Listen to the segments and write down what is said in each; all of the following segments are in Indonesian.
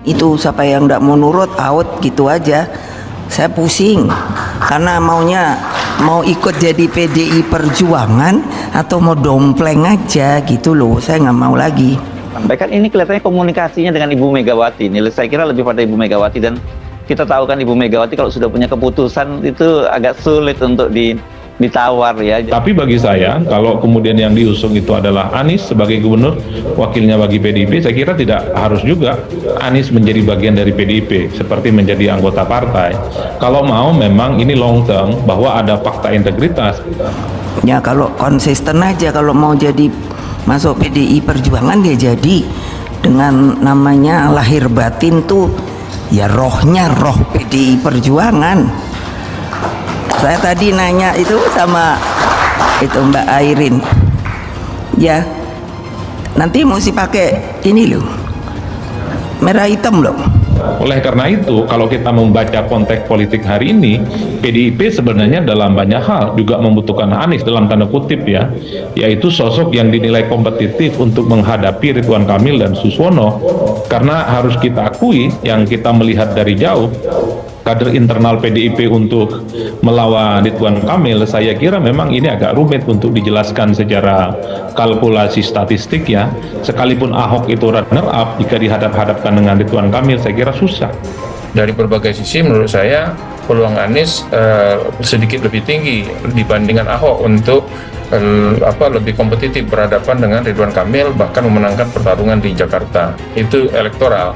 Itu siapa yang nggak mau nurut out gitu aja. Saya pusing karena mau ikut jadi PDI Perjuangan atau mau dompleng aja gitu loh. Saya nggak mau lagi. Kan ini kelihatannya komunikasinya dengan Ibu Megawati. Saya kira lebih pada Ibu Megawati, dan kita tahu kan Ibu Megawati kalau sudah punya keputusan itu agak sulit untuk ditawar ya. Tapi bagi saya, kalau kemudian yang diusung itu adalah Anies sebagai gubernur, wakilnya bagi PDIP, saya kira tidak harus juga Anies menjadi bagian dari PDIP, seperti menjadi anggota partai. Kalau mau memang ini long term, bahwa ada fakta integritas. Ya kalau konsisten aja, kalau mau jadi masuk PDI Perjuangan dia jadi dengan namanya lahir batin tuh ya rohnya roh PDI Perjuangan. Saya tadi nanya itu sama itu Mbak Airin, ya nanti mesti pakai ini loh, merah hitam loh. Oleh karena itu, kalau kita membaca konteks politik hari ini, PDIP sebenarnya dalam banyak hal juga membutuhkan Anies dalam tanda kutip ya, yaitu sosok yang dinilai kompetitif untuk menghadapi Ridwan Kamil dan Suswono. Karena harus kita akui, yang kita melihat dari jauh, kader internal PDIP untuk melawan Ridwan Kamil, saya kira memang ini agak rumit untuk dijelaskan secara kalkulasi statistik ya. Sekalipun Ahok itu runner up, jika dihadap-hadapkan dengan Ridwan Kamil, saya kira susah. Dari berbagai sisi menurut saya peluang Anies sedikit lebih tinggi dibandingkan Ahok untuk lebih kompetitif berhadapan dengan Ridwan Kamil, bahkan memenangkan pertarungan di Jakarta. Itu elektoral.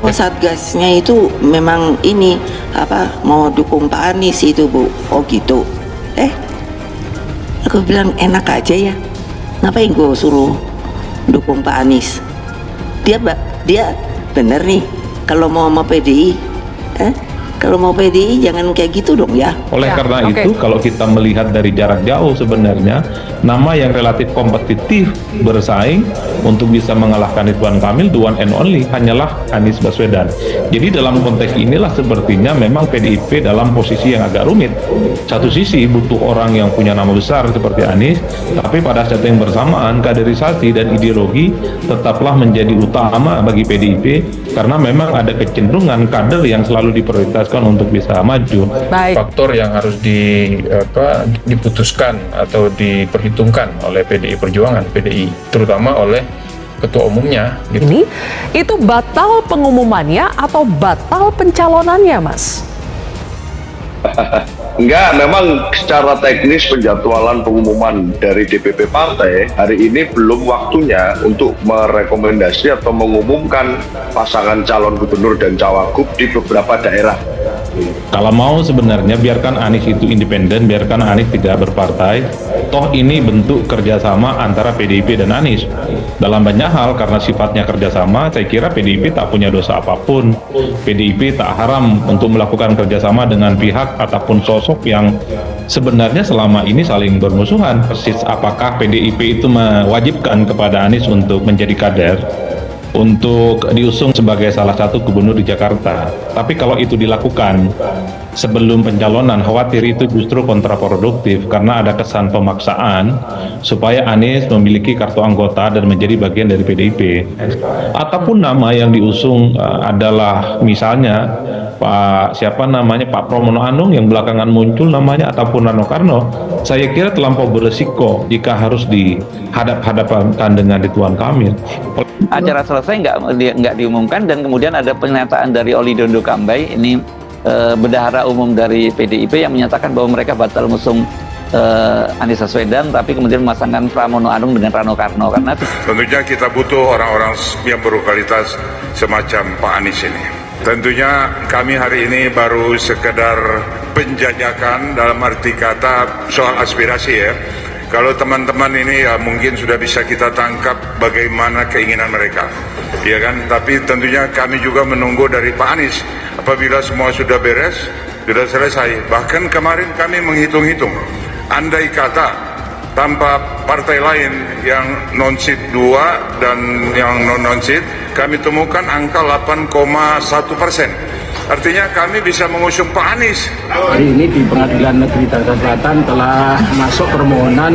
Satgasnya itu memang ini mau dukung Pak Anies itu Bu. Oh gitu. Aku bilang enak aja ya. Ngapain gue suruh dukung Pak Anies? Dia bener nih kalau mau sama PDI. Kalau mau PDI jangan kayak gitu dong ya. Oleh karena itu, kalau kita melihat dari jarak jauh sebenarnya, nama yang relatif kompetitif bersaing untuk bisa mengalahkan Ridwan Kamil, the one and only, hanyalah Anies Baswedan. Jadi dalam konteks inilah sepertinya memang PDIP dalam posisi yang agak rumit. Satu sisi butuh orang yang punya nama besar seperti Anies, tapi pada saat yang bersamaan kaderisasi dan ideologi tetaplah menjadi utama bagi PDIP, karena memang ada kecenderungan kader yang selalu diprioritaskan untuk bisa maju. Baik. Faktor yang harus diputuskan atau diperhitungkan oleh PDI Perjuangan, PDI, terutama oleh ketua umumnya. Gitu. Ini itu batal pengumumannya atau batal pencalonannya, Mas? Enggak, memang secara teknis penjadwalan pengumuman dari DPP partai hari ini belum waktunya untuk merekomendasi atau mengumumkan pasangan calon gubernur dan cawagup di beberapa daerah. Kalau mau sebenarnya biarkan Anies itu independen, biarkan Anies tidak berpartai. Toh ini bentuk kerjasama antara PDIP dan Anies. Dalam banyak hal karena sifatnya kerjasama, saya kira PDIP tak punya dosa apapun. PDIP tak haram untuk melakukan kerjasama dengan pihak ataupun sosok yang sebenarnya selama ini saling bermusuhan. Persis apakah PDIP itu mewajibkan kepada Anies untuk menjadi kader, untuk diusung sebagai salah satu gubernur di Jakarta. Tapi kalau itu dilakukan sebelum pencalonan, khawatir itu justru kontraproduktif karena ada kesan pemaksaan supaya Anies memiliki kartu anggota dan menjadi bagian dari PDIP. Ataupun nama yang diusung adalah misalnya Pak Pramono Anung yang belakangan muncul namanya, ataupun Rano Karno, saya kira terlampau beresiko jika harus dihadap-hadapkan dengan Ridwan Kamil. Acara selesai nggak diumumkan, dan kemudian ada pernyataan dari Oli Dondo Kambai, ini bendahara umum dari PDIP, yang menyatakan bahwa mereka batal mengusung Anies Baswedan, tapi kemudian memasangkan Pramono Anung dengan Rano Karno. Karena tentunya kita butuh orang-orang yang berkualitas semacam Pak Anies ini. Tentunya kami hari ini baru sekedar penjajakan dalam arti kata soal aspirasi ya. Kalau teman-teman ini ya mungkin sudah bisa kita tangkap bagaimana keinginan mereka, ya kan? Tapi tentunya kami juga menunggu dari Pak Anies apabila semua sudah beres, sudah selesai. Bahkan kemarin kami menghitung-hitung, andai kata tanpa partai lain yang non-seat 2 dan yang non-seat, kami temukan angka 8,1%. Artinya kami bisa mengusung Pak Anies. Hari ini di Pengadilan Negeri Jakarta Selatan telah masuk permohonan